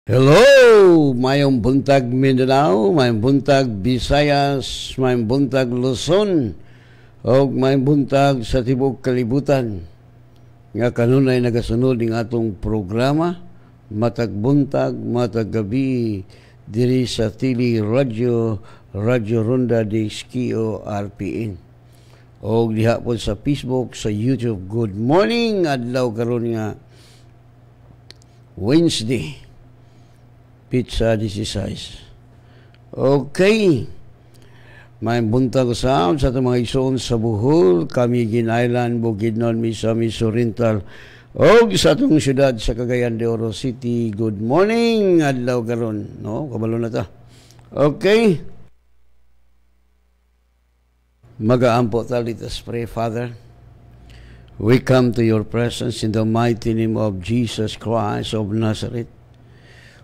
Hello! Mayong buntag Mindanao, mayong buntag Visayas, mayong buntag Luzon, o mayong buntag sa tibok kalibutan. Nga kanunay nagasunod ng atong programa, matag buntag, matag gabi, diri sa Tili Radio, Radio Ronda de Esquio, RPN. O diha po sa Facebook, sa YouTube. Good morning! Adlaw karon nga Wednesday. Pizza 16. Okay. May buntag sa itong mga ison sa Bohol, Camiguin Island, Bukidnon, Misamis Oriental, o sa itong syudad sa Cagayan de Oro City. Good morning, adlaw karon. No, kabalo na ta. Okay. Mag-aampo tayo dito. Pray, Father. We come to your presence in the mighty name of Jesus Christ of Nazareth.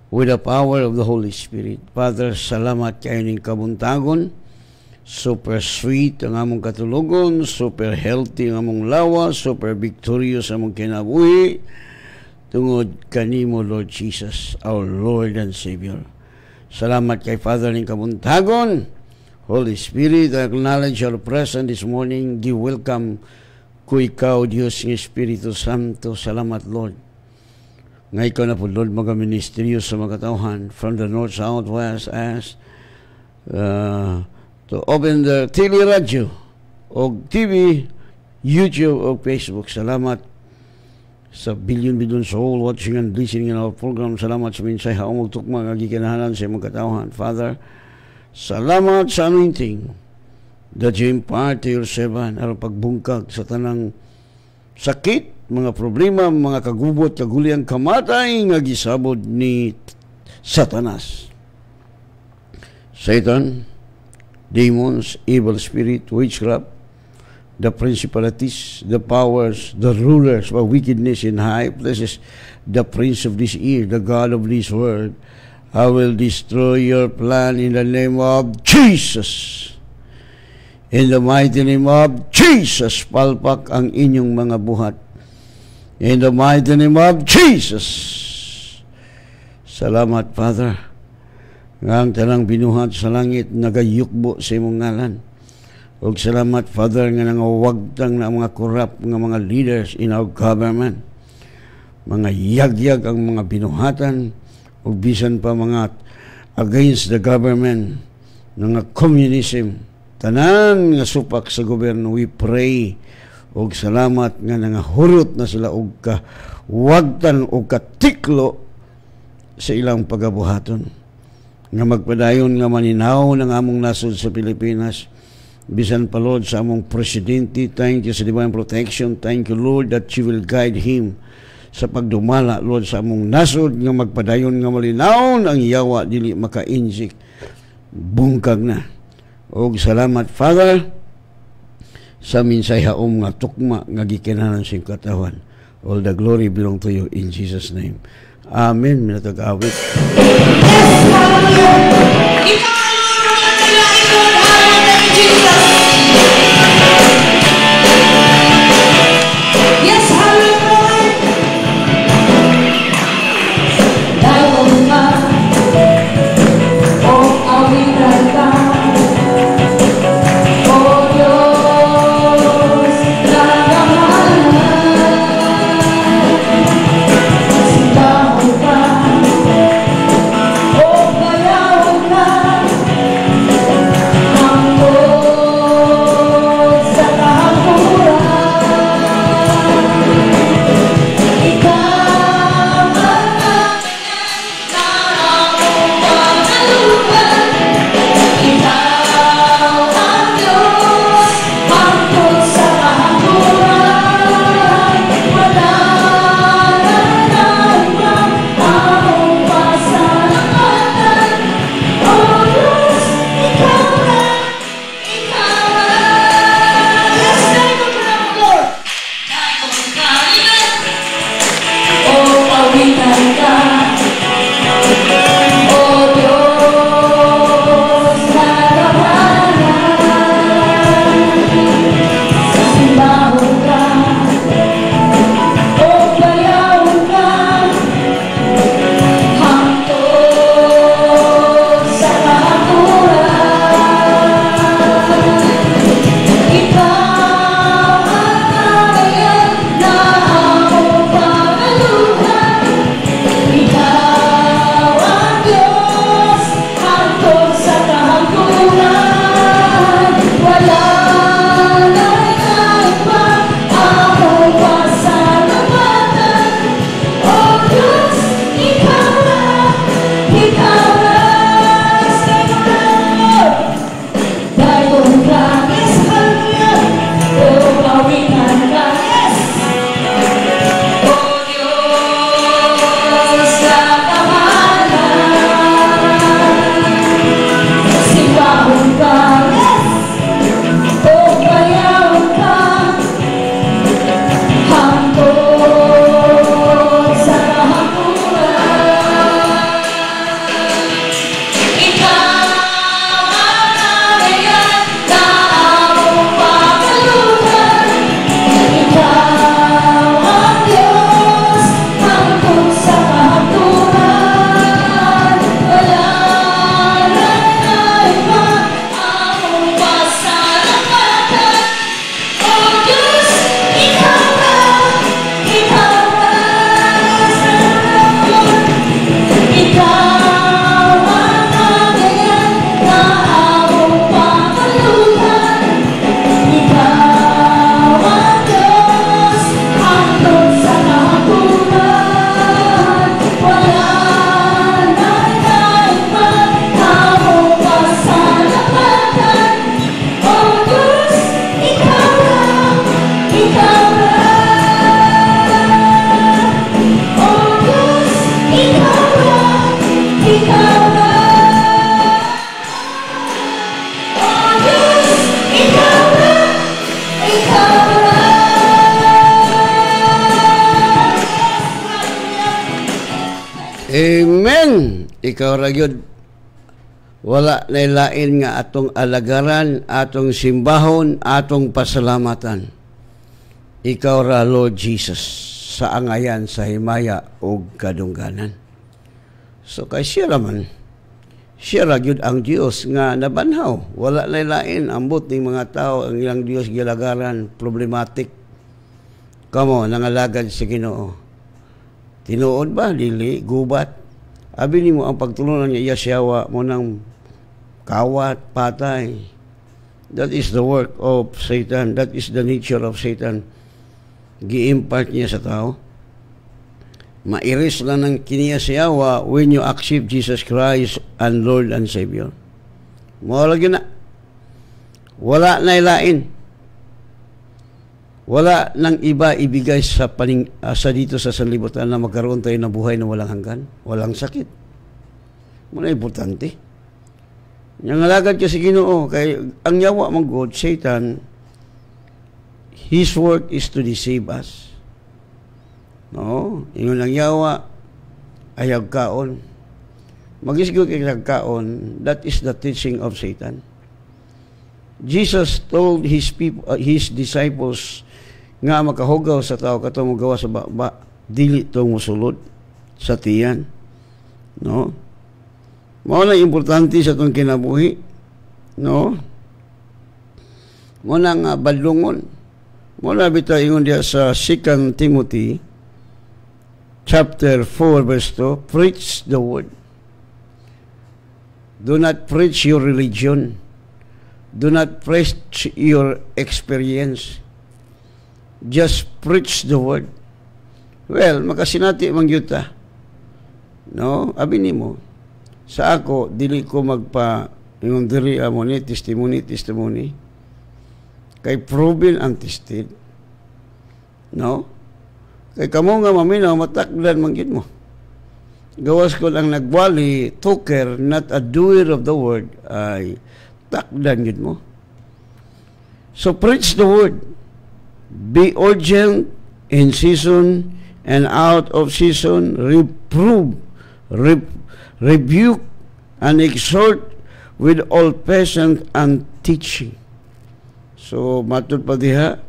With the power of the Holy Spirit. Father, salamat kayo ning kabuntagon. Super sweet ang among katulugon, super healthy ang among lawa, super victorious ang among kinabuhi. Tungod kanimo, Lord Jesus, our Lord and Savior. Salamat kay Father ning kabuntagon. Holy Spirit, I acknowledge your presence this morning. Give welcome ko ikaw, Diyos ng Espiritu Santo. Salamat, Lord. Ngay ko na po, Lord, mga ministeryo sa mga katauhan from the north, south, west, east, to open the Tili Radio o TV, YouTube o Facebook. Salamat sa billion soul watching and listening in our program. Salamat sa minsay haong magtukma agikinahanan sa mga katauhan. Father, salamat sa anointing that you impart to your servant aron pagbungkag sa tanang sakit, mga problema, mga kagubot, kaguliang kamatay nga gisabod ni Satanas. Satan, demons, evil spirit, witchcraft, the principalities, the powers, the rulers of wickedness in high places, the prince of this year, the God of this world, I will destroy your plan in the name of Jesus. In the mighty name of Jesus, palpak ang inyong mga buhat. In the mighty name of Jesus. Salamat, Father. Ang tanang binuhat sa langit, nagayukbo sa imong ngalan. O salamat, Father, nga nangawagtang na mga corrupt nga mga leaders in our government. Mga yagyag ang mga binuhatan, o bisan pa mga against the government, nga communism, tanan nga supak sa gobyerno. We pray og salamat nga nangahurot na sila og kawagtan og katiklo sa ilang pagabuhaton nga magpadayon nga maninaw ng among nasod sa Pilipinas. Bisan pa, Lord, sa among presidente, thank you sa divine protection. Thank you, Lord, that you will guide him sa pagdumala, Lord, sa among nasod nga magpadayon nga malinaw ang yawa dili makainjik bungkag na. Og salamat, Father, sa minsay haom nga tukma nga gikinahanan sa katawan. All the glory belong to you in Jesus' name. Amen. Minatag-awit. Yes, hallelujah. Oh, awit Amen. Ikaw ra gyud wala na lain nga atong alagaran, atong simbahon, atong pasalamatan. Ikaw ra Lord Jesus sa angayan sa himaya ug kadungganan. So kay siya raman, siya ra gyud ang Dios nga nabanhaw. Wala na lain ambot ning mga tao ang ilang Dios gilagaran problematic. Kamo nangalagad sa Ginoo. Tinuod ba dili gubat? Abi nimo ang pagtulungan niya siyawa mo nang kawat patay. That is the work of Satan. That is the nature of Satan. Gi-impart niya sa tao. Mairis lang ng kiniya siyawa when you accept Jesus Christ and Lord and Savior. Mawala yun na. Wala na ilain. Wala nang iba ibigay sa sa dito sa sanlibutan na magkaroon tayo ng buhay na walang hanggan, walang sakit. Muna importante. Yang alagad ka sa Ginoo kay ang yawa mong God, Satan, his work is to deceive us. No, ingon ang yawa ay agkaon. Magisgo kay agkaon, that is the teaching of Satan. Jesus told his people, his disciples nga makahugaw sa tao kato mo gawa sa baba dili tong musulod sa tiyan, no? Mao na importante sa tong kinabuhi, no? Mo na nga badlungon. Mo na bitaw ingon diha sa 2 Timothy chapter 4 verse 2, preach the word. Do not preach your religion. Do not preach your experience. Just preach the word. Well, makasinati man gyud ta. No, abi nimo. Sa ako dili ko magpa ingon diri amo ni testimony. Kay proven and tested. No? Kay kamo nga maminaw matakdan man gyud mo. Gawas ko lang nagwali, talker, not a doer of the word, ay takdan gyud mo. So preach the word. Be urgent in season and out of season, reprove, rebuke, and exhort with all patience and teaching. So, matod pa diha,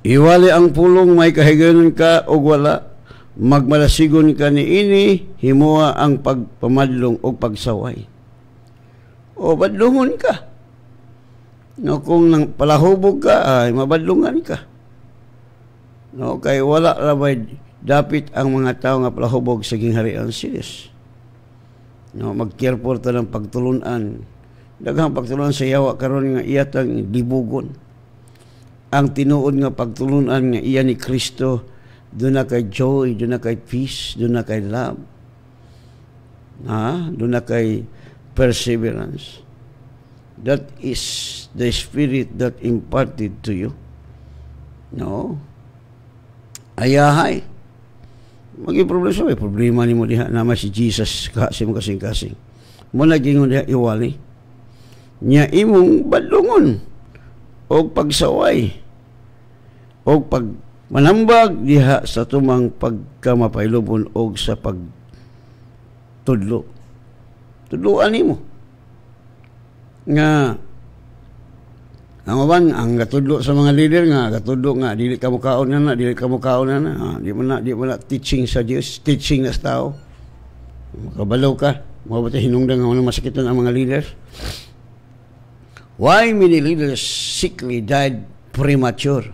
iwali ang pulong may kahigayon ka o wala, magmalasigon ka ni ini, himuha ang pagpamadlong o pagsaway. O, badlungon ka. No, kung nang palahubog ka, ay mabadlungan ka. No, kay wala rabay dapit ang mga tao nga palahubog sa gingharian sinis. No, mag-careful ta ng pagtulunan. Daghang pagtulunan sa yawa karon nga iyatang libugon. Ang tinuod nga pagtulunan nga iya ni Kristo, doon na kay joy, doon na kay peace, doon na kay love. Doon na kay perseverance. That is the spirit that imparted to you. No? Ayahay. Problema may problema ni mo diha nama si Jesus kasim kasing-kasing. Mo naging diha iwali. Nya imong badlungon og pagsaway og pag manambag diha sa tumang pagkamapailubon og sa pagtudlo. Tudloan nimo. Nga ang uban ang gatudlo sa mga leader nga gatudlo nga dili ka mukaon na dili ka mukaon na di mo na teaching sa Dios, teaching na sa tao. Makabalaw ka, mo ba hinungdan nga masakitan ang mga leaders? Why many leaders sickly died premature?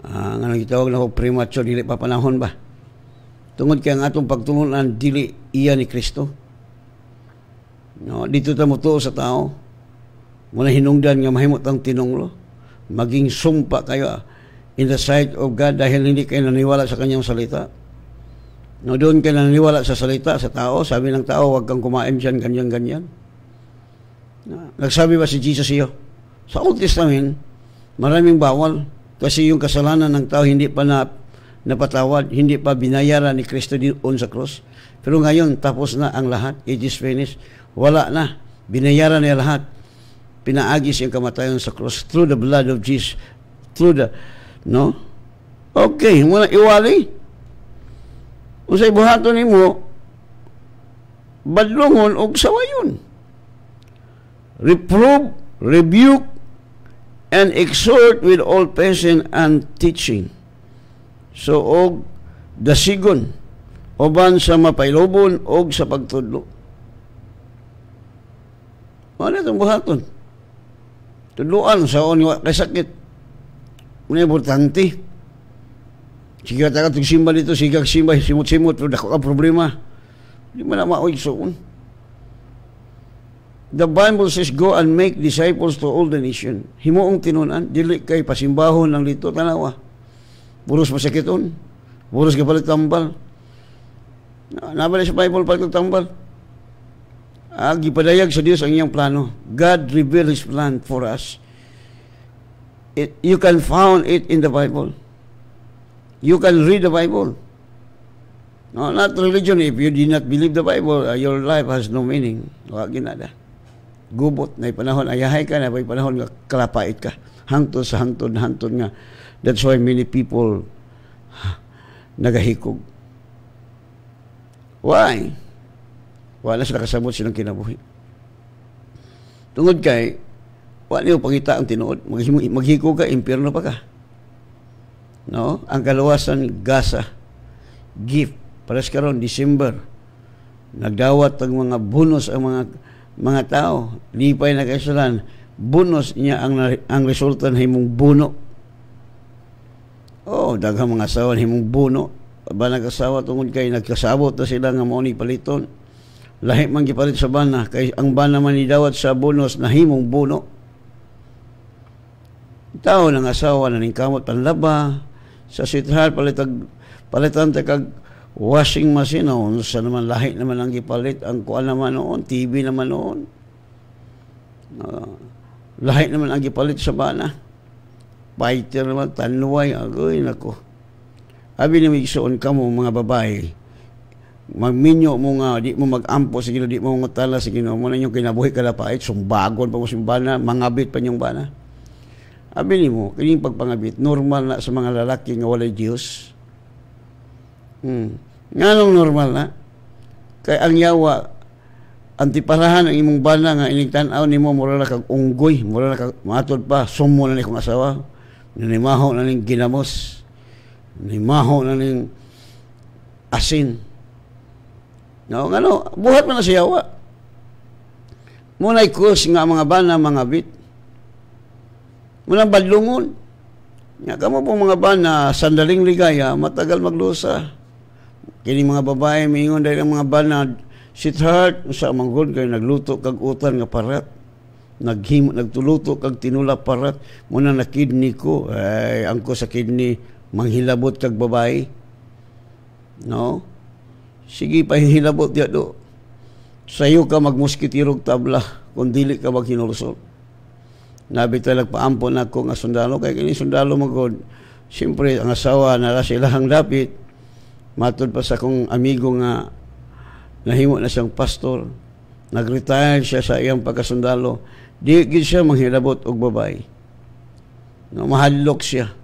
Nga nagitawag na ko premature, dili pa panahon ba? Tungod kay ang atong pagtulunan dili iya ni Kristo. No, dito ta mo tuo sa tao. Muna hinungdan nga mahimot ang tinunglo. Maging sumpa kayo in the sight of God dahil hindi kayo naniwala sa kanyang salita. No, doon kayo naniwala sa salita sa tao. Sabi ng tao, huwag kang kumain dyan, ganyan-ganyan. Nagsabi ba si Jesus iyo? Sa Old Testament, maraming bawal. Kasi yung kasalanan ng tao hindi pa napatawad, hindi pa binayaran ni Kristo doon sa cross. Pero ngayon, tapos na ang lahat. It is finished. Wala na. Binayaran niya lahat. Pinaagis yung kamatayan sa cross through the blood of Jesus. Through the, no? Okay, muna iwali. Unsay buhaton nimo badlongon og sawayon. Reprove, rebuke, and exhort with all patience and teaching. So, og dasigon, uban sa mapailobon og sa pagtudlo. Ano itong buhaton? Tudloan sa onyo kay sakit. Ano importante? Sige ka itong simba dito, sige ka simba, simot-simot, pero dako ka problema. Hindi mo na maoy soon. The Bible says, go and make disciples to all the nation. Himuong tinunan, dili kay pasimbahon lang dito, tanawa. Puros masakiton, puros ka palit tambal. Nabalik sa Bible, palit tambal. Gipadayag sa Diyos ang iyang plano. God revealed His plan for us. You can find it in the Bible. You can read the Bible. No, not religion. If you do not believe the Bible, your life has no meaning. Wag ginada. Gubot na panahon, ayahay ka na, may panahon nga kalapait ka. Hangtod sa hangtod nga. That's why many people nagahikog. Why? Wala sila kasabot silang kinabuhi. Tungod kay, wala niyo pangita ang tinuod. Maghikog ka, impyerno pa ka. No? Ang kaluwasan, gasa. Gift. Pares karon December. Nagdawat ang mga bonus ang mga tao. Lipay na kaisulan. Bonus niya ang resulta ng himong buno. Oh, daghang mga asawa himong buno. Ba nag-asawa tungod kay nagkasabot na sila nga mao ni paliton. Lahi man gipalit sa bana kay ang bana man ni dawat sa bonus na himong buno. Tao ng asawa na ning kamot panlaba sa sweetheart palitan ta kag washing machine noon, sa naman lahi naman ang gipalit, ang kuan naman noon, TV naman noon. Lahi naman ang gipalit sa bana. Fighter naman, tanluway, agoy, nako. Abi ni migsuon ka mo, mga babae, magminyo mo nga, di mo mag-ampo sa Ginoo, di mo ngutala sa Ginoo, mo na yung kinabuhi kalapait, sumbagon pa mo sa bana, mangabit pa niyong bana. Abi ni mo, kanyang pagpangabit, normal na sa mga lalaki nga walay Diyos. Nganong normal na? Kay ang yawa, antiparahan ang imong bana nga inigtanaw nimo mura na kag unggoy, mura na kag matod pa, sumo na ni kong asawa, nanimaho na ning ginamos, nanimaho na ning asin. No, ngano, buhat man na sa yawa. Muna'y kus nga mga bana, mga bit. Munang badlungon. Nga kamo pong mga bana, sandaling ligaya, matagal maglusa. Kini mga babae, mingon dahil ang mga bana, sweetheart, sa manggod kayo, nagluto kag utan nga parat. Nagtuluto kag tinula parat. Muna na kidney ko, ay, ang ko sa kidney, manghilabot kag babae. No? Sige, pahihilabot diya do. Sayo ka magmuskitirog tabla, kung dili ka maghinulsol. Nabi talag paampo na ko nga sundalo, kaya kini sundalo magod. Siyempre, ang asawa, nara silahang dapit, matod pa sa kong amigo nga nahimo na siyang pastor, nag-retire siya sa iyang pagkasundalo, di gid siya manghilabot og babae. No, mahadlok siya.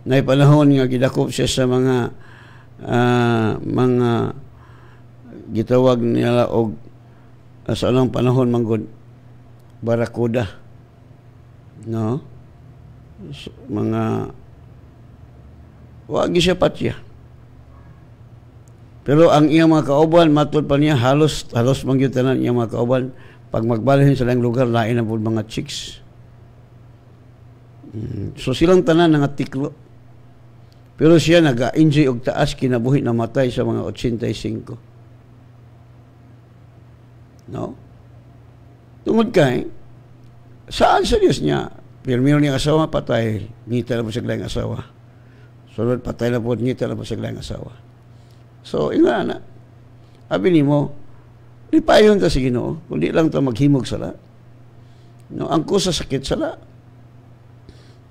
Nay panahon nga gidakop siya sa mga gitawag nila og sa anong panahon manggod barakuda. No? So, mga wagi siya patya. Pero ang iyang mga kauban, matod pa niya, halos mangyutanan iyang mga kauban. Pag magbalhin sa lang lugar, lain na po mga chicks. So silang tanan nga tiklo. Pero siya nag-enjoy og taas, kinabuhi na matay sa mga 85. No? Tungod kay, saan sa Diyos niya? Pirmiro niyang asawa, patay. Ngita na po sa kailang asawa. Sunod, patay na po, ngita na po sa kailang asawa. So, ina na. Abi ni mo, di payon ta sa Ginoo, kundi lang ta maghimog sala. No, ang kusa sakit sala.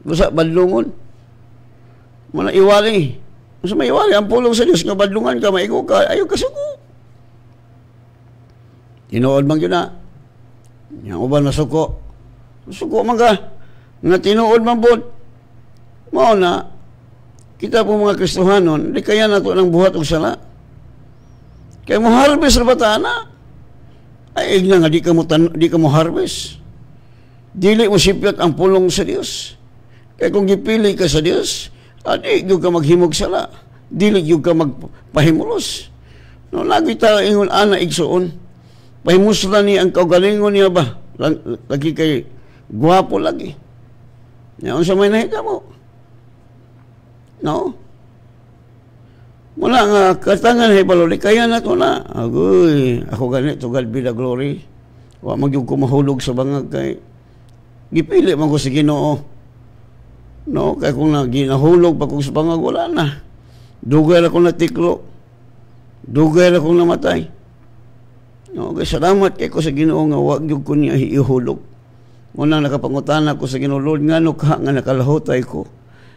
Busa badlungon. Muna iwali. Busa may iwali ang pulong sa Dios nga badlungan ka, maigo ka, ayo ka suko. Tinuod man gyud na. Yang uban masuko. Suko man ka. Nga tinuod man pod. Mao na kita po mga Kristohanon, di kaya nato ng buhat og sala. Kaya mo harvest na batana. Ay, igna nga, di ka mo harvest. Dili mo sipyat ang pulong sa Dios. Kaya kung gipili ka sa Dios, di ka maghimog sala. Dili ka magpahimulos. No, lagi tayo ingon ana igsuon. Pahimusla ni ang kaugalingon niya ba? Lagi kay guwapo lagi. Yan sa may nahita mo. No? Mula nga, katangan hay baloli, kaya na to na. Agoy, ako ganito, God be the glory. Wa magyug ko mahulog sa bangag kay gipili man ko sa Ginoo. No, kaya kung ginahulog pa kung sa bangag, wala na. Dugay ako natiklo. Dugay akong namatay. No, kaya salamat kay ko sa Ginoo nga wag gyud ko niya ihulog. Muna nakapangutana ko sa Ginoo, Lord, ngano ka nga nakalahotay ko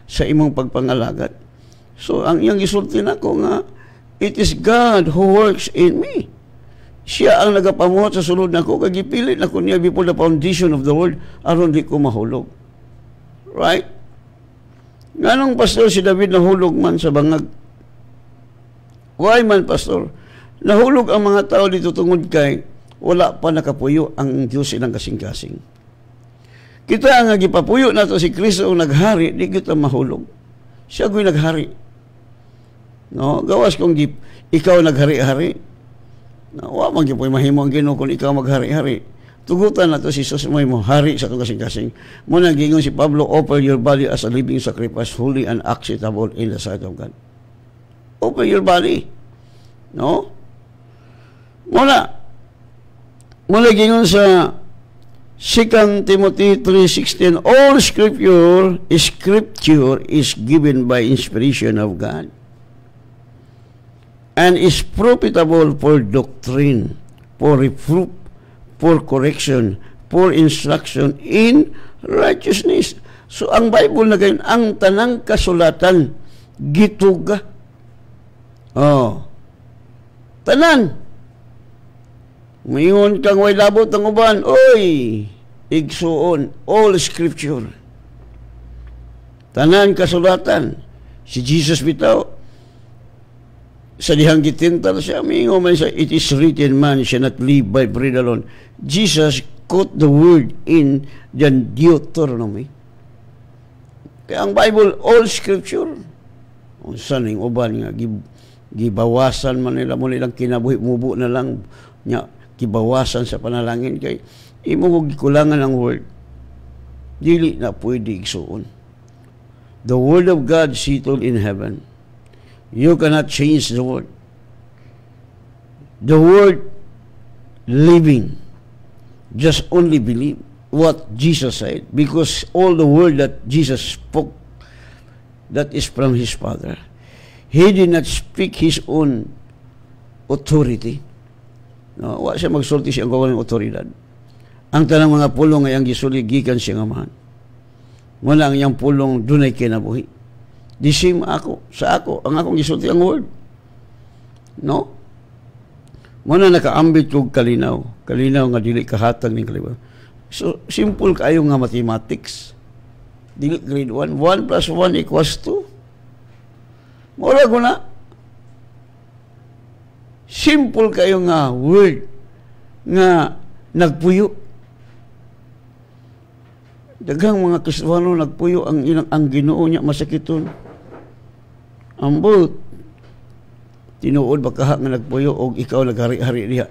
sa imong pagpangalagat. So, ang iyang isulti na ko nga, it is God who works in me. Siya ang nagapamuhat sa sulod na ko, kagipilit na ko niya before the foundation of the world, aron di ko mahulog. Right? Nganong pastor si David nahulog man sa bangag? Why man, pastor? Nahulog ang mga tao dito tungod kay wala pa nakapuyo ang Diyos ilang kasing-kasing. Kita ang gipapuyo na to si Kristo ang naghari, di kita mahulog. Siya ko'y naghari. No, gawas kung ikaw naghari-hari. No, wa man gyud mahimo ang Ginoo kung ikaw maghari-hari. Tugutan na to si Jesus mo hari sa itong kasing-kasing. Muna gingon si Pablo, offer your body as a living sacrifice, holy and acceptable in the sight of God. Offer your body. No? Muna gingon sa 2 Timothy 3:16, all scripture is given by inspiration of God and is profitable for doctrine, for reproof, for correction, for instruction in righteousness. So, ang Bible na gayon, ang tanang kasulatan, gituga. Tanan. Mayroon kang way labot ng uban, oy, igsuon, all scripture. Tanan kasulatan. Si Jesus bitaw, sa dihang gitintal siya, mayroon man siya, it is written, man shall not live by bread alone. Jesus quote the word in the Deuteronomy. Kaya ang Bible, all scripture. Saan yung uban nga, gibawasan man nila mo nilang kinabuhi, mubo na lang niya, kibawasan sa panalangin kay imo kog gikulangan ang word, dili na pwede igsuon. The word of God settled in heaven. You cannot change the word. The word living. Just only believe what Jesus said, because all the word that Jesus spoke, that is from His Father. He did not speak His own authority. No, wa siya magsulti siya ang kawalang otoridad. Ang tanang mga pulong ay ang gisuli gikan siya ngamahan. Muna ang iyang pulong dunay kinabuhi. The same ako, sa ako, ang akong gisulti ang word. No? Muna nakaambit kong kalinaw. Kalinaw nga dili kahatag ni kaliwa. So, simple kayo nga mathematics. Dili grade 1. 1 plus 1 equals 2. Mula ko na. Simple kayo nga word nga nagpuyo. Daghang mga Kristiyano nagpuyo ang Ginoo niya masakiton. Ambot tinuod ba kaha nga nagpuyo og ikaw naghari-hari diha?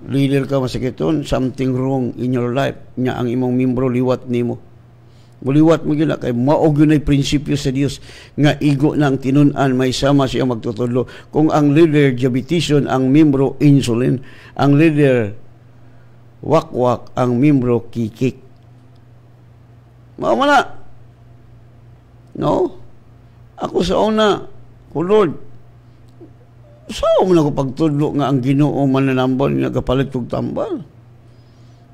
Leader ka masakiton, something wrong in your life. Nya ang imong membro liwat nimo. Muliwat mo yun kay maog yun ay prinsipyo sa Dios nga igo ng tinunan may sama siya magtutudlo. Kung ang leader diabeteson, ang membro insulin, ang leader wakwak, ang membro kikik. Maamala. No? Ako sa una, Lord, saan mo na ko pagtudlo nga ang Ginoo mananambal nga kapalit kong tambal?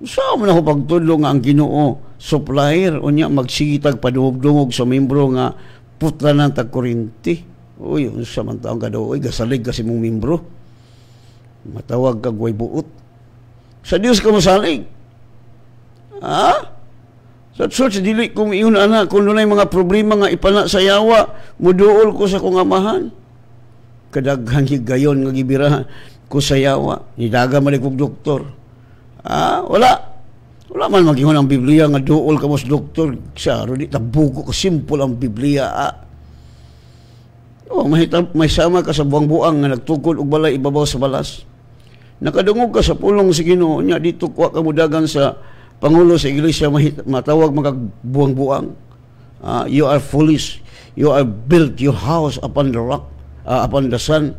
Saan mo na ko pagtudlo nga ang Ginoo supplier o niya magsigitag padungog-dungog sa membro nga putla ng tagkurinti? Uy, samantaong ka daw, gasalig kasi mong membro. Matawag kag way buot. Sa Dios ka masalig. Sa church, dili kong iyon anak, kung doon mga problema nga ipana sa yawa, muduol ko sa kong amahan. kadaghang higayon nga gibirahan ko sa yawa, nidaga man kog doktor. Wala man magingon ang Biblia nga duol ka mos doktor sa di tabugo ko simple ang Biblia. May sama ka sa buang-buang nga nagtukod og balay ibabaw sa balas. Nakadungog ka sa pulong sa Ginoo nya dito kuha ka mudagan sa pangulo sa iglesia matawag magbuang-buang. You are foolish. You are built your house upon the rock, upon the sun.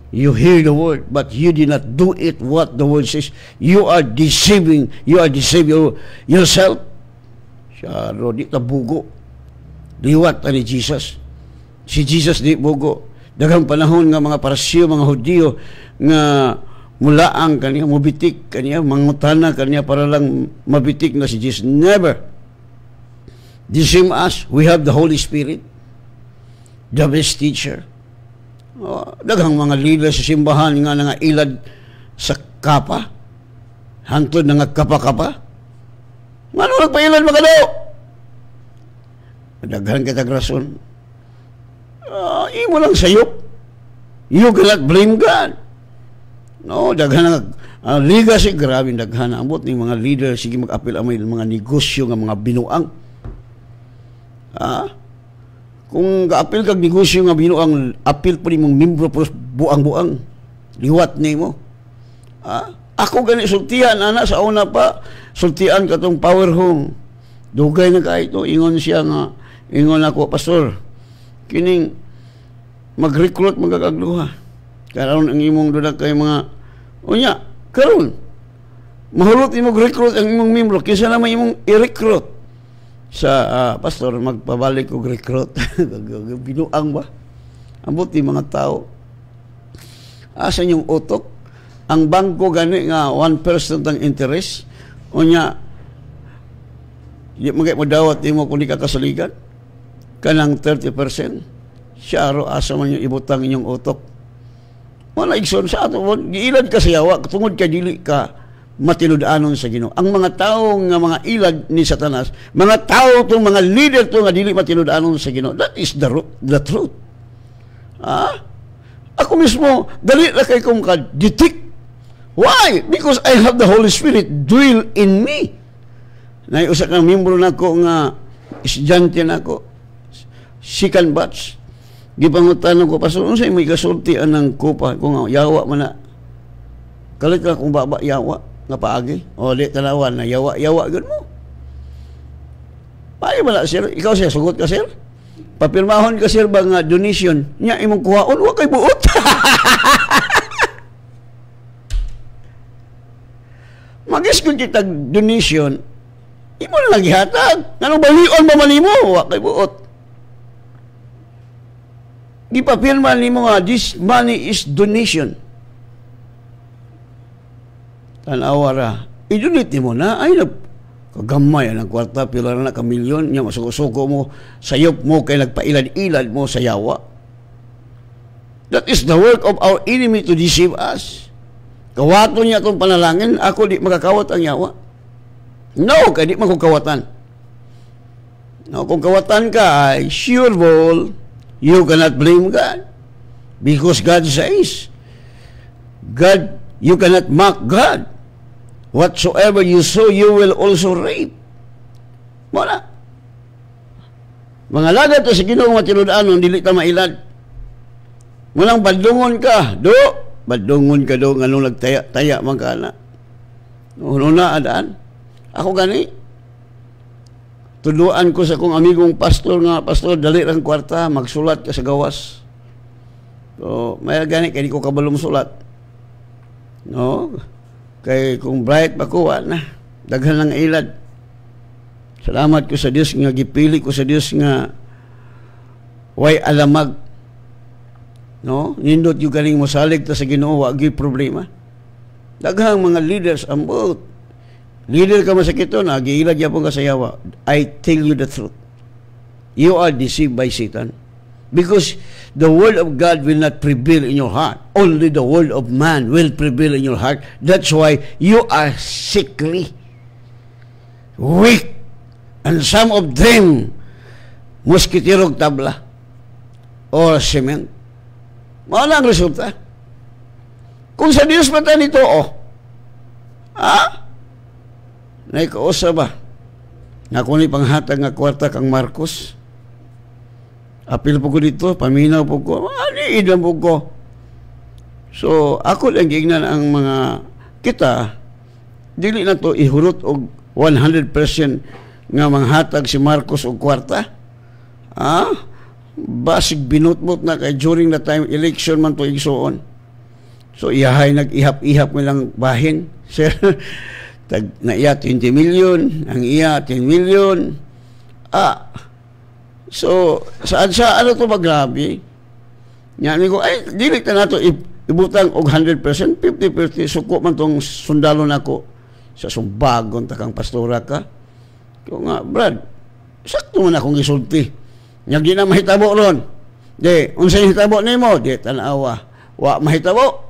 You hear the word, but you did not do it what the word says. You are deceiving. You are deceiving yourself. Siya di tabugo. Liwat ni Jesus. Si Jesus di bugo. Daghang panahon nga mga Parasiyo, mga Hudiyo nga mulaang kaniya, mubitik kaniya, mangutana kaniya para lang mabitik na si Jesus. Never. Deceive us. We have the Holy Spirit, the best teacher. Daghang mga leader sa simbahan nga nga ilad sa kapa. Hantod na nga kapa-kapa. Ngano nagpailad magado? Daghang kitag rason. Imo lang sayop. You cannot blame God. No, daghan ang legacy, grabe daghan. Ambot ni mga leader, sige mag-apil amay mga negosyo nga mga binuang. Kung ga-apil kag negosyo nga binuang, apil pa ni mong membro pero buang-buang. Liwat ni mo. Ako gani sultihan, sa una pa, sultihan katong power home. Dugay na kahito, ingon siya nga, ingon ako, pastor, kining mag-recruit magkakagluha. Karon ang imong dudak kay mga unya, karon mahulot imong recruit ang imong membro kinsa naman imong i-recruit sa pastor magpabalik og recruit. Binuang ba? Ambot ni mga tao. Asa yung utok? Ang bangko gani nga 1% ang interest. Unya, di magay mo dawat imo kung di ka kasaligan. Kanang 30%. Siya aro asa man yung ibutang inyong utok. Wala igsoon sa ato. Giilad ka sa yawa, tungod ka dili ka matinud-anon sa Ginoo. Ang mga tao nga mga ilad ni Satanas, mga tao to, mga leader to nga dili matinud-anon sa Ginoo. That is the truth. Ako mismo, dali na kay kong ka-detect. Why? Because I have the Holy Spirit dwell in me. Naiusa kang membro nako nga estudyante nako, second batch. Gipangutan ko, pastor, unsay may kasultian ng kupa kung yawa man na. Kalit ka kung baba yawa nga paagi. O di tanawan na yawa gud mo. Payo man sir, ikaw sir sugot ka sir. Papirmahon ka sir ba nga donation nya imong kuhaon wa kay buot. Magis kun kita donation imo na lang gihatag. Nganong balion ba man nimo wa kay buot. Gipapirma nimo nga this money is donation. Tanawa ra. I-donate mo na ay kagamay ang kwarta pila na ka milyon nya masuko-suko mo sayop mo kay nagpailad-ilad mo sa yawa. That is the work of our enemy to deceive us. Kawato niya akong panalangin, ako di makakawat ang yawa. No, kay di makukawatan. No, kung kawatan ka ay sure ball, you cannot blame God. Because God says, God, you cannot mock God. Whatsoever you sow, you will also reap. Wala. Mga lagat to sa Ginoo matinud-anon, dili ta mailad. Mulang badungon ka, do. Badungon ka do, nganong nagtaya-taya man ka na. Ano na, adaan. Ako gani, tuduan ko sa kong amigong pastor nga, pastor, dali lang kwarta, magsulat ka sa gawas. So, may gani, kaya di ko kabalong sulat. No? Kay kung bright pa ko, na, daghan lang ilad. Salamat ko sa Diyos nga, gipili ko sa Diyos nga, way alamag. No? Nindot yung galing mo salig ta sa Ginoo, wagi problema. Daghang mga leaders, ambot. Leader ka masakito na, giilad yapon ka sa yawa. I tell you the truth. You are deceived by Satan. Because the word of God will not prevail in your heart. Only the word of man will prevail in your heart. That's why you are sickly, weak, and some of them, musketirog tabla or cement. Mao na ang resulta. Kung sa Dios man tayo nito, naikausa ba? Nga kung panghatag nga kwarta kang Marcos, apil po ko dito, paminaw po ko, aniidan po ko. So, ako lang gignan ang mga kita, dili na to ihurot og 100% nga manghatag si Marcos og kwarta. Basig binutbot na kay during the time election man to igsuon. So, iyahay nag-ihap-ihap mo lang bahin. Sir, na iya 20 million, ang iya 10 million. So, saan ano to ba grabe? Yan ko, dili ta nato ibutang og 100%, 50-50, suko man tong sundalo nako sa sumbagon takang pastora ka. Kung nga, Brad, sakto man akong gisulti. Nya di na mahitabo ron. Di, unsay hitabo nimo? Di tanawa. Wa mahitabo.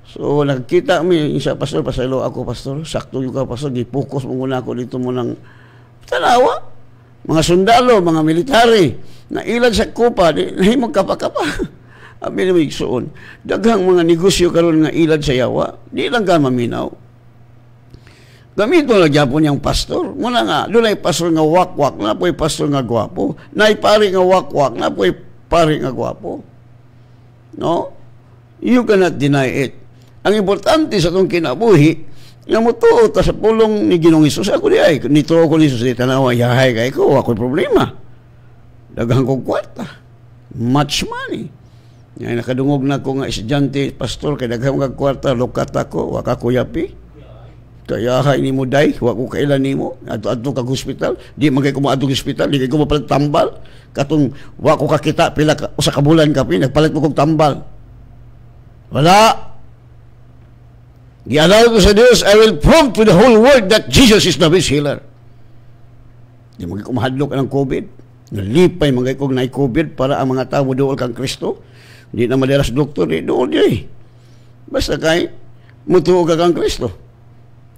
So, nagkita mi isa pastor, pasaylo ako pastor, sakto yung ka pastor, di-focus mo muna ako dito mo ng tanawa. Mga sundalo, mga military, na ilan sa kupa, di nahimog kapa-kapa. Abi na migsuon. Daghang mga negosyo karon nga ilad sa yawa, di lang ka maminaw. Gamito na gyapon yang pastor. Muna nga, doon ay pastor nga wakwak, na po'y pastor nga gwapo. Na pari nga wakwak, na po'y pari nga gwapo. No? You cannot deny it. Ang importante sa itong kinabuhi, nga mo to, sa pulong ni Ginoong Isus, ako di ay, nito ako ni Isus, di tanawa, yahay kay ko, ako'y problema. Daghang kong kwarta. Much money. Yan, nakadungog na ko nga estudyante, pastor, kay daghang kong kwarta, lokat ako, waka ko yapi. Kaya ni mo day, wa ko kailan nimo adto kag hospital, di magay ko maadtong hospital, di ko mapalit tambal. Katong wa ko kakita pila usa ka bulan kapi, nagpalit mo kog tambal. Wala. Gialaw ko sa Dios, I will prove to the whole world that Jesus is the best healer. Di magay ko mahadlok ang COVID. Nalipay magay ko na COVID para ang mga tao dool kang Kristo. Di na madalas doktor, di dool di. Basta kay mutuo ka kang Kristo.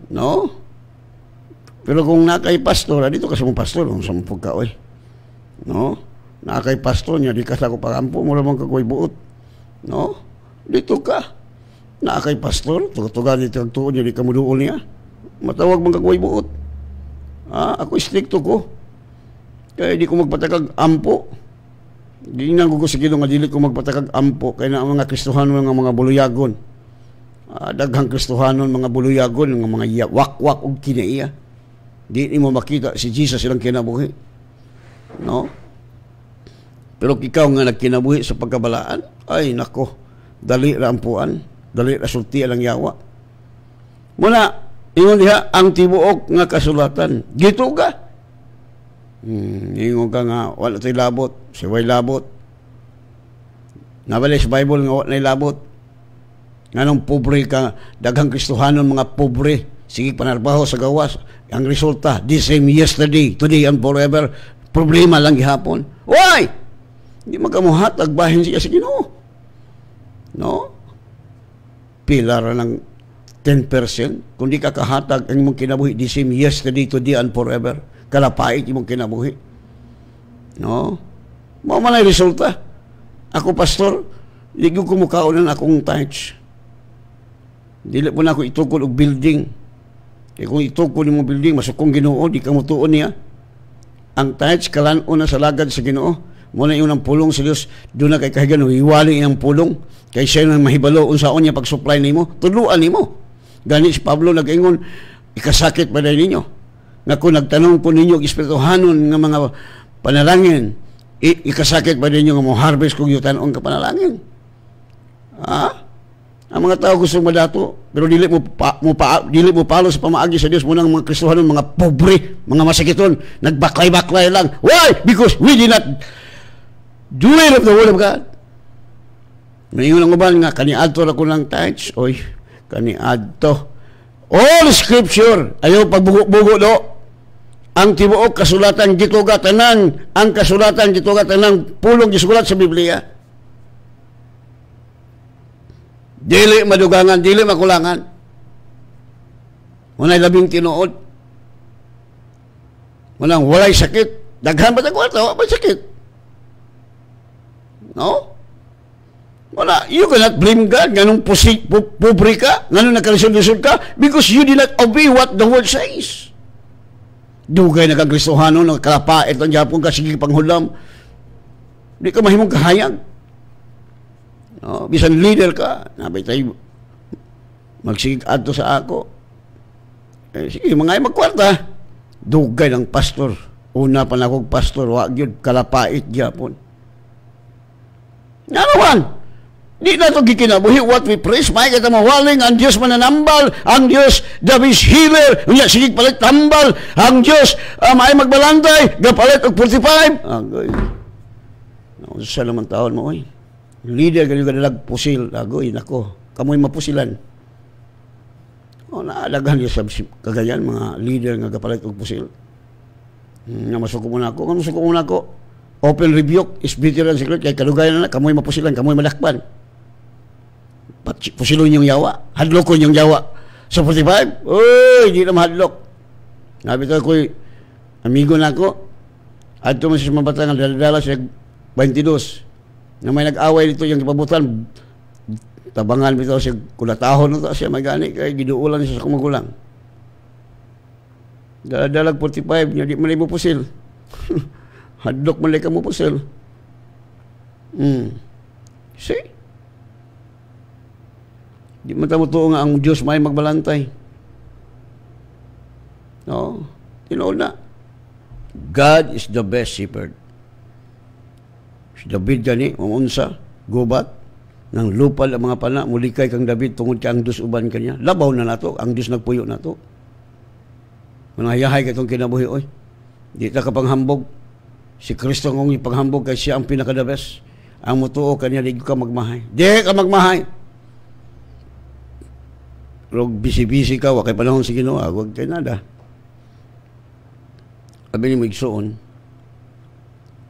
No? Pero kung nakay pastor, dito ka sa mong pastor, sa mong pagkaoy. No? Nakay pastor niya, di ka sa ko pagampo, mula mong kakoy buot. No? Dito ka. Nakay pastor, tuga dito ang tuon niya, di ka muduol niya. Matawag mong kakoy buot. Ako stricto ko. Kaya di ko magpatakag ampo. Di nga ko sa Ginoo nga dili ko magpatakag ampo, kaya na ang mga Kristohanon nga mga buluyagon. Daghang Kristohanon mga buluyagon, mga wakwak og kinaiya. Di mo makita si Jesus silang kinabuhi. No? Pero ikaw nga nagkinabuhi sa pagkabalaan, ay nako, dali ra ampuan, dali ra sulti ang yawa. Muna, ingon diha ang tibuok nga kasulatan. Gito ka. Ingon ka nga wala tay labot, si way labot. Nabali sa Bible nga wala nay labot. Nganong pobre ka, daghang Kristohanon mga pobre, sige panarbaho sa gawas, ang resulta, the same yesterday, today and forever, problema lang gihapon. Why? Hindi magamuhat, agbahin siya sa Ginoo. No? Pilar ng 10%, kung di ka kahatag ang imong kinabuhi, the same yesterday, today and forever, kalapait imong kinabuhi. No? Mao man ay resulta. Ako pastor, di ko kumukaonan akong tithes. Dili po na ako itukod og building. Kaya kung itukod mo building, masukong Ginoo, di ka mutuon niya. Ang tithes, kalan-o na sa lagad sa Ginoo. Muna yung ng pulong sa Diyos, doon na kay kahigan, hiwali yung pulong. Kaya siya nang mahibalo, unsaon niya pag-supply nimo, tuluan nimo. Gani si Pablo nag-ingon, ikasakit ba dahil ninyo? Nga kung nagtanong po ninyo, espirituhanon ng mga panalangin, ikasakit ba ninyo nga mo harvest kung yutan-on ka panalangin? Ang mga tao gusto madato, pero dili mo palo sa pamaagi sa Dios. Munang mga Kristohanon, mga pobre, mga masakiton, nagbaklay-baklay lang. Why? Because we did not do it of the word of God. Mayroon ang uban nga, kaniadto na ko ng tithes. Oy, kaniadto. All scripture, ayaw pagbugo-bugo do. Ang tibuok kasulatan gituga tanan, ang kasulatan gituga tanan pulong gisulat sa Biblia. Dili madugangan, dili makulangan. Unay labing tinuod. Unang walay sakit. Daghan ba ta kwarta? Wa ba sakit? No? Wala, you cannot blame God nganong pobre ka, nganong nagkalisod-lisod ka, because you did not obey what the word says. Dugay na kang Kristohano, nagkalapait ang Japon ka, sige panghulam. Di ka mahimong kahayag. No, bisan leader ka, nabay tayo, magsigig adto sa ako. Sige, mga magkwarta. Dugay ng pastor. Una pa na akong pastor, wag yun, kalapait Japon. Nga naman, di na ito gikinabuhi what we praise, may kita mawaling, ang Diyos mananambal, ang Diyos Davis healer, unya sige palit tambal, ang Diyos may magbalantay, gapalit og 45. Agoy. Sa naman taon mo, oy. Leader, ganyan kanilag pusil, agoy, nako, kamoy mapusilan. O, naalagan niya sa kagayan, mga leader nga gapalit og pusil. Masuko muna ako, masuko muna ako. Open rebuke is better than secret, kaya kalugayan na, kamoy mapusilan, kamoy malakpan. Pusilon yung yawa, hadlokon yung yawa. Sa 45, oy, di na mahadlok. Nabi ito ako'y amigo na ako, at ito sa mga batang daladala siya 22. Na may nag-away dito yung ipabutan, tabangan bitaw siya, kulatahon na ito siya, may gani, kaya giduulan siya sa kumagulang. Daladalag 45, niya di malay mo pusil. Hadlok malay ka mo pusil. See? Di man tamo tuo nga ang Diyos may magbalantay. No? Tinood na. God is the best shepherd. Si David gani, umunsa, gubat, nang lupal ang mga pana, mulikay kang David tungod ka ang Diyos uban kanya. Labaw na nato, ang Diyos nagpuyo nato. Manayahay ka itong kinabuhi, oy. Di ta kapanghambog. Si Kristo ngong ipanghambog kay siya ang pinaka-the best. Ang mutuo kanya, di ka magmahay. Di ka magmahay. Pero busy-busy ka, wakay panahon si Ginoo, wag kay nada. Abi ni Migsoon,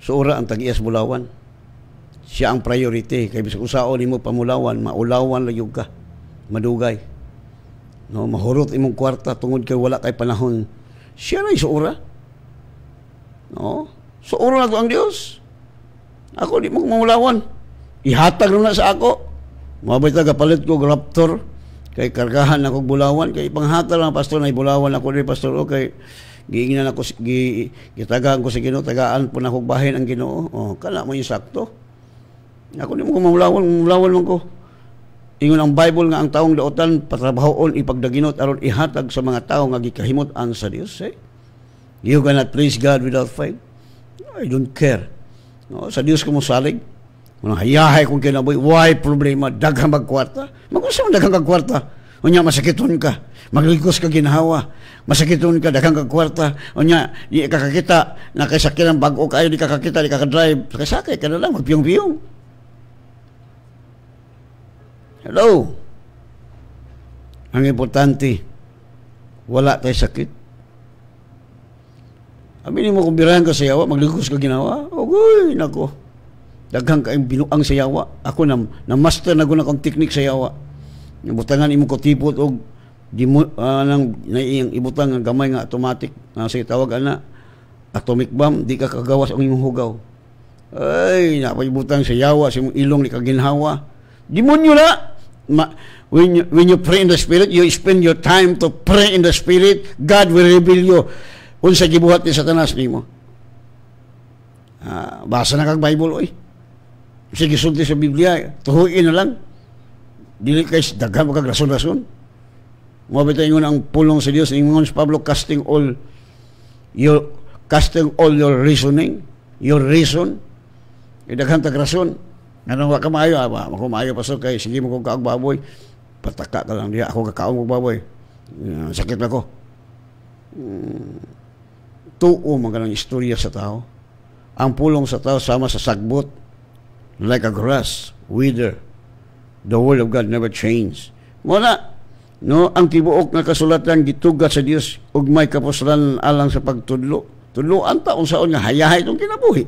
suura ang tag-iyas Bulawan. Siya ang priority. Kaya bisag usaon ni mo pamulawan, maulawan layog ka, madugay. No, mahurot imong kwarta tungod kay wala kay panahon. Siya ray suura. No? Suura na to ang Dios. Ako di mo mamulawan. Ihatag na sa ako. Mabay ta kapalit ko raptor. Kay kargahan ako Bulawan, kay panghatal ng pastor na Bulawan ako ni pastor, okay, giingnan ako, gitagaan ko si Ginoo, tagaan po na akong bahin ang Ginoo. Oh, kala mo yung sakto. Ako di mo mamulawan man ko. Ingon ang Bible nga ang taong daotan patrabahoon ipagdaginot aron ihatag sa mga tao nga gikahimot-an sa Dios. Eh? You cannot praise God without faith. I don't care. No, sa Dios ko mo salig. Kung hayahay kung kinaboy, why problema? Daghang magkwarta. Mag-usap daghang kagkwarta. Unya, masakiton ka. Magligos ka ginahawa. Masakiton ka, daghang kagkwarta. Unya, di kakakita. Nakasakyan ang bago kayo, di kakakita, di kakadrive. Sakay ka na lang, magpiyong-piyong. Hello? Ang importante, wala tayo sakit. Aminin mo kung birahan ka sa yawa, magligos ka ginawa. Okay, nako. Daghang kaayong binuang sa yawa. Ako na master na guna kong teknik sa yawa. Ibutangan imo ko tipot og di mo nang naiyang ibutang nga gamay nga automatic. Sige tawag ana atomic bomb, di ka kagawas ang imong hugaw. Ay, napayibutang sa yawa sa imong ilong ni kaginhawa. Demonyo na. When you pray in the Spirit, you spend your time to pray in the Spirit, God will reveal you unsa gibuhat ni Satanas nimo. Basa na kag Bible oy. Sige, sulti sa Biblia, tuhuin na lang. Dili kay daghan kag rason-rason. Mabita ingon ang pulong sa Dios, ingon si Pablo, casting all your reasoning, your reason. Daghan tag rason. Anong wa ka maayo, ako maayo pastor kay sige mo kog kaog baboy. Pataka ka lang diha, ako kakaog baboy. Sakit ako. Tuo man kanang istorya sa tao. Ang pulong sa tao sama sa sagbot. Like a grass, wither. The word of God never change. Wala. No, ang tibuok nga kasulatan gitugat sa Dios ug may kapuslan alang sa pagtudlo. Tudloan ta unsaon nga hayahay itong kinabuhi.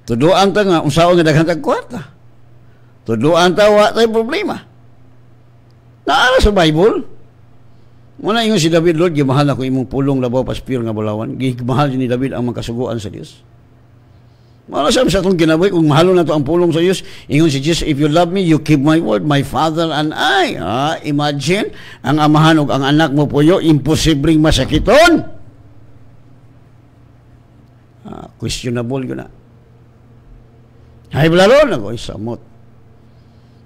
Tudloan ta nga unsaon nga daghang kag kwarta. Tudloan ta wa tay problema. Naara sa Bible. Muna ingon si David, Lord, gimahal ako imong pulong labaw paspir nga bulawan. Gimahal ni David ang mga kasuguan sa Dios. Wala siya sa itong kinabuhi, kung mahalo na ito ang pulong sa Diyos, ingon si Jesus, if you love me, you keep my word, my Father and I. Imagine, ang amahan o ang anak mo po yun, imposibleng masakiton. Questionable yun na. High blood ako, isamot.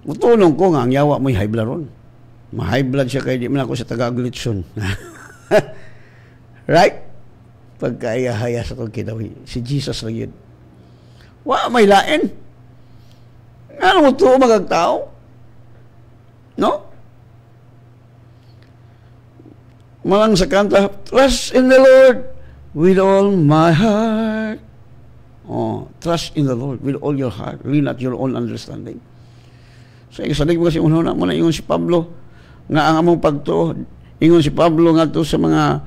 Mutulong ko nga, ang yawa mo'y high blood ron. Ma-high blood siya, kaya di man ako sa taga-aglitson. Right? Pagkaya-haya sa itong kinabuhi. Si Jesus lang yun. May lain. Ano mo ito magagtao? No? Malang sa kanta, trust in the Lord with all my heart. Trust in the Lord with all your heart. Lean not your own understanding. So, isalig mo kasi unang mo na ingon si Pablo nga ang among pagtuo. Ingon si Pablo nga to sa mga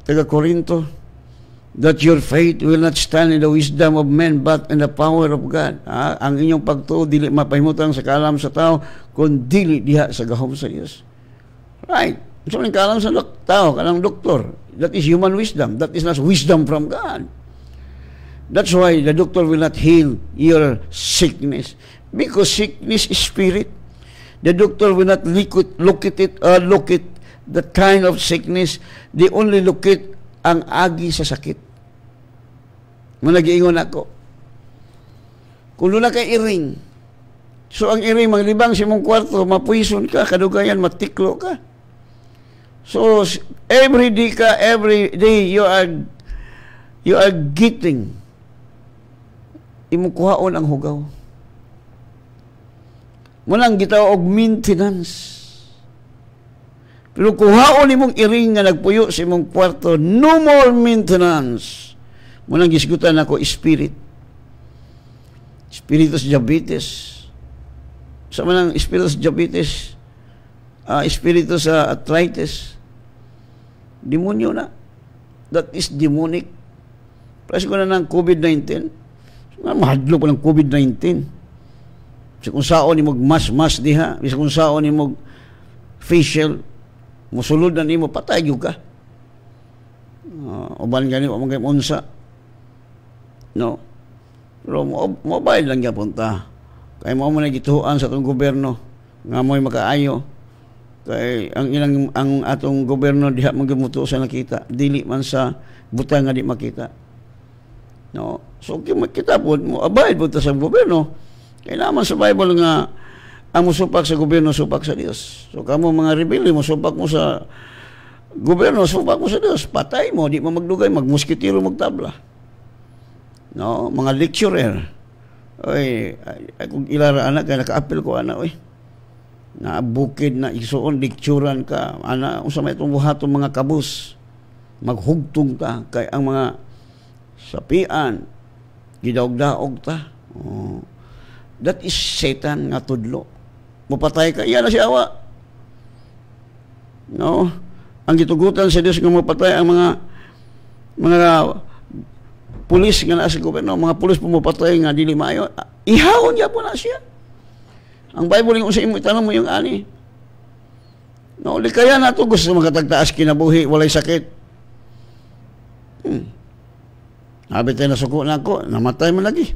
taga-Korinto, that your faith will not stand in the wisdom of men but in the power of God. Ang inyong pagtuo dili mapahimutang sa kalam sa tao kun dili diha sa gahom sa Dios. Right? So ang kalam sa tao, kanang doktor, that is human wisdom. That is not wisdom from God. That's why the doctor will not heal your sickness, because sickness is spirit. The doctor will not look at that kind of sickness. They only look at ang agi sa sakit. Nag-iingon ako. Kung doon na kay iring, so ang iring, maglibang sa mong kwarto, mapuison ka, kadugayan, matiklo ka. So, every day, you are getting, imukuhaon ang hugaw. Munang gitaw og maintenance. Pero kuhaon imong iring nga nagpuyo sa imong kwarto, no more maintenance. Munang gisgutan ako, spiritus diabetes. Sa manang spiritus diabetes, spiritus arthritis, demonyo na. That is demonic. Plus ko na ng COVID-19. Mahadlo pa ng COVID-19. Sa kung saan ni mag-mas diha, sa kung saan ni mag-facial, musulod na ni mo, patay ka. Uban ganito, mga unsa. No. Pero mobile lang niya punta. Kaya mo na gituhuan sa itong gobyerno nga mo'y makaayo. Kaya ang atong gobyerno diha magamuto sa nakita. Dili man sa butang nga di makita. No. So kita po, abide po sa gobyerno. Kaya naman sa Bible nga ang musupak sa gobyerno, supak sa Dios. So kamo mga rebelde, musupak mo sa gobyerno, supak mo sa Dios. Patay mo, di mo magdugay, magmuskitiro, magtabla. No, mga lecturer. Oy, kung ilara anak kay naka-appeal ko ana oy. Na bukid na isuon lectureran ka. Ana unsa may itong buhaton mga kabus. Maghugtong ta kay ang mga sapian gidaog-daog ta. That is Satan nga tudlo. Mapatay ka, iyan na si awa. No? Ang gitugutan sa Diyos nga mapatay ang mga pulis nga na sa gobyerno, mga pulis pumapatay nga dili maayo, ihawon niya po na siya. Ang Bible yung sa imo, itanong mo yung ani. No, di kaya na ito gusto makatagtaas kinabuhi, walay sakit. Habi tayo nasuko na ako, namatay mo lagi.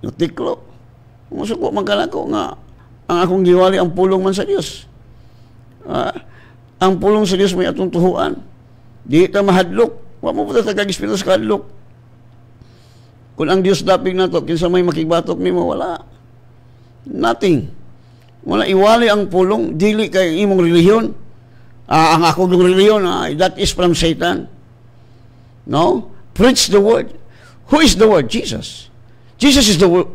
Natiklo. Masuko man ka na ako nga, ang akong giwali ang pulong man sa Diyos. Ang pulong sa Diyos may atong tuhuan. Di ka mahadlok. Wa mo po tagag-espiritu sa kadlok. Kung ang Diyos dapig na to, kinsa may makigbatok nimo, wala. Nothing. Wala iwali ang pulong, dili kay imong relihiyon. Ang akong relihiyon, that is from Satan. No? Preach the word. Who is the word? Jesus. Jesus is the word,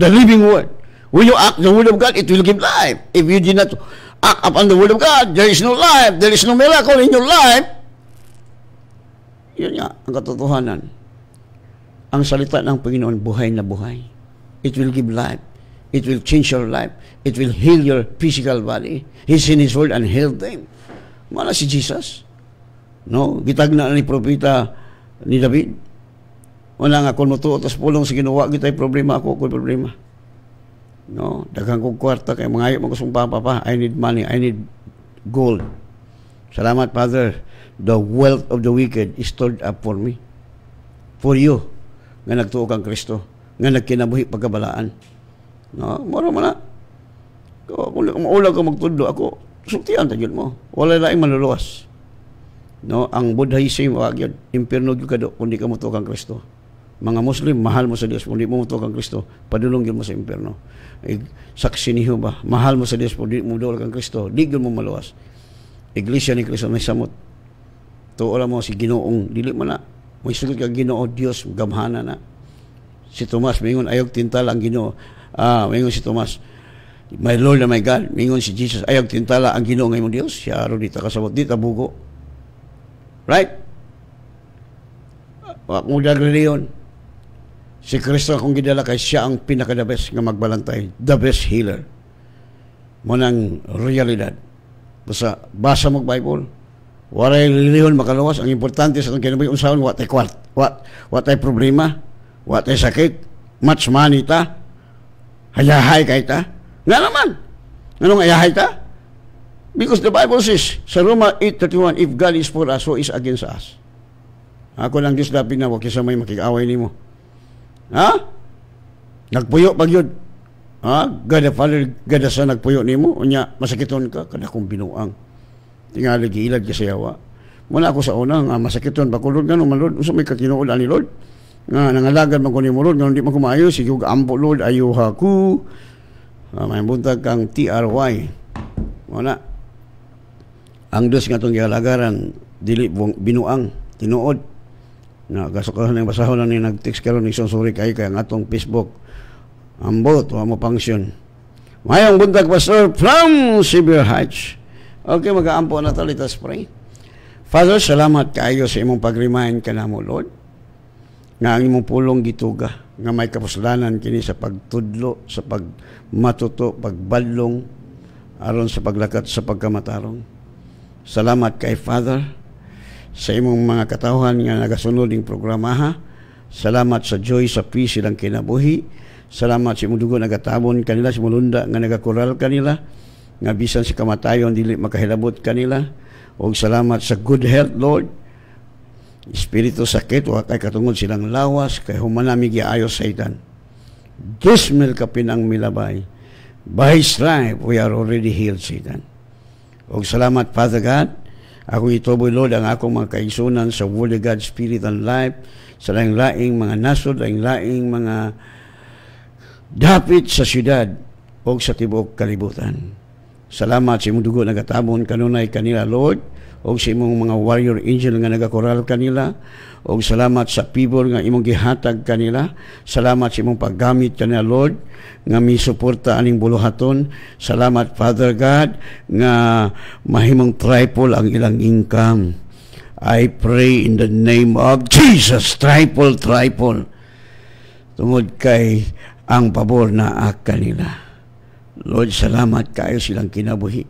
the living word. When you act the word of God, it will give life. If you did not act upon the word of God, there is no life. There is no miracle in your life. Yun nga, ang katotohanan. Ang salita ng Panginoon, buhay na buhay. It will give life. It will change your life. It will heal your physical body. He's in His word and healed them. Mala si Jesus. No? Gitag na ni propeta ni David. Wala nga kung mutuot as pulong sa ginawa, gitay problema ako problema. No? Daghang kong kwarta, kaya mga ayok magkusumpa pa. I need money. I need gold. Salamat, Father. The wealth of the wicked is stored up for me. For you. nga nagtuo kang Kristo, nga nagkinabuhi pagkabalaan. No, moro man na. Kung maulag ka magtudlo, ako, sultian ta gyud mo. Wala laing manluluwas. No, ang Buddhism wa gyud impierno gyud kado kundi ka motuo kang Kristo. Mga Muslim, mahal mo sa Dios kundi mo motuo kang Kristo, padulong gyud mo sa impierno. Saksi ni Jehova, mahal mo sa Dios kundi mo motuo kang Kristo, di gyud mo maluwas. Iglesia ni Kristo may samot. Tuo mo si Ginoong dili man na. May sugod ka Ginoo Dios gamhana na. Si Tomas mingon ayog tintala ang Ginoo. Mingon si Tomas, my Lord and my God. Mingon si Jesus, ayog tintala ang Ginoo nga imong Dios. Siya aro dita kasabot, dita bugo. Right? Wa mo dagreyon. Si Kristo akong gidala kay siya ang pinaka-the best nga magbalantay, the best healer. Mo nang realidad. Basa mo Bible. Waray lilihon makaluwas. Ang importante sa itong kinabuhi, unsahon, what ay problema, what ay sakit, much money ta, hayahay kay ta. Nga naman. Anong hayahay ta? Because the Bible says, sa Roma 8:31, if God is for us, who is against us? Ako lang Diyos dapat na, wag kisa may makikaway ni mo. Ha? Nagpuyo pag yun. Ha? God the Father, God the Son, nagpuyo ni mo. Unya, masakiton ka, kada kong binuang. Tingali giilad ka sa yawa. Muna ako sa una, nga masakiton, bakulod nga naman, Lord. Usa may kakinuulan ni Lord. Nga, nangalagad man ko ni mo, Lord. Nga, hindi man kumayo. Sige, ampo, Lord, ayuha ko. May buntag kang TRY. Muna. Ang Diyos nga itong gialagaran, dili binuang, tinuod. Nga, kasakahan ng basahon na ni nag-text karon ni sorry kayo kaya nga itong Facebook. Ambot, wala mo function. Mayang buntag, Pastor, from Sibyl Heights. Okay, mag-aampo na ito. Let us pray. Father, salamat kayo sa imong pag-remind ka na mo, Lord. Nga ang imong pulong gituga. Nga may kapuslanan kini sa pagtudlo, sa pagmatuto, pagbadlong, aron sa paglakat sa pagkamatarong. Salamat kay Father sa imong mga katawhan nga nagasunod ng programaha. Salamat sa joy, sa peace silang kinabuhi. Salamat sa imong dugo nagatabon kanila, sa mulunda nga nagakural kanila. Nga bisan si kamatayon dili makahilabot kanila. O salamat sa good health, Lord. Espiritu sakit wa kay katungod silang lawas kay humanami giayo Satan. Gismil ka pinang milabay. By His stripe we are already healed, Satan. O salamat, Father God. Ako ituboy, Lord, ang akong mga kaisunan sa Word of God, Spirit and Life, sa laing-laing mga nasod, laing-laing mga dapit sa syudad o sa tibok kalibutan. Salamat sa imong dugo nagatabon kanunay kanila, Lord, o sa imong mga warrior angel nga nagakoral kanila, o salamat sa people nga imong gihatag kanila. Salamat sa imong paggamit kanila, Lord, nga misuporta aning buluhaton. Salamat, Father God, nga mahimong triple ang ilang income. I pray in the name of Jesus, triple. Tungod kay ang pabor na kanila. Lord, salamat kayo silang kinabuhi.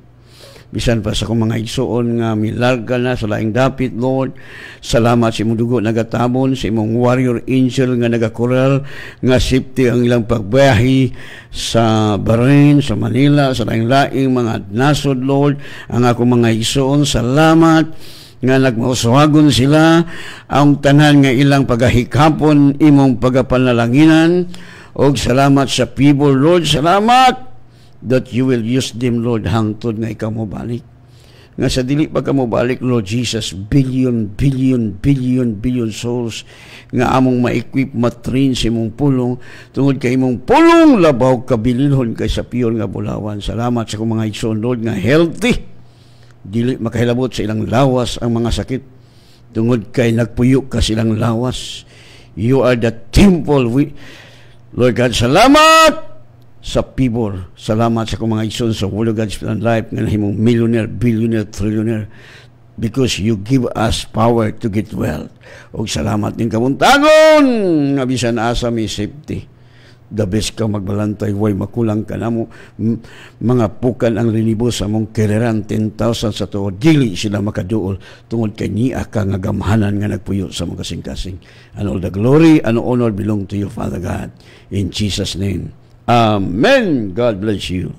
Bisan pa sa akong mga igsoon nga milarga na sa laing dapit, Lord. Salamat sa imong dugo nagatabon, sa imong warrior angel nga nagakoral, nga safety ang ilang pagbiyahe sa Bahrain, sa Manila, sa laing-laing mga nasod, Lord. Ang akong mga igsoon, salamat nga nagmausuhagon sila ang tanan nga ilang pagahikapon imong pagapanlalanginan. Og salamat sa people, Lord. Salamat that you will use them, Lord, hangtod nga ikaw mo balik. Nga sa dili pa ka mo balik, Lord Jesus, billion souls nga among ma-equip, matrain sa imong pulong, tungod kay imong pulong labaw kabililhon kay sa piyon nga bulawan. Salamat sa kong mga igsoon, Lord, nga healthy. Dili makahilabot sa ilang lawas ang mga sakit, tungod kay nagpuyo ka silang lawas. You are the temple. Lord God, salamat sa people. Salamat sa kong mga igsoon sa Word of God's Plan Life nga nahimong millionaire, billionaire, trillionaire because you give us power to get wealth. O salamat din kamuntagon nga bisan asa may safety. The best ka magbalantay, way makulang ka na mo. Mga pukan ang linibos sa mong keriran, 10,000 sa tuo. Dili sila makaduol tungod kay niya ka nga gamhanan nga nagpuyo sa mga kasing-kasing. And all the glory and honor belong to you, Father God. In Jesus' name. Amen. God bless you.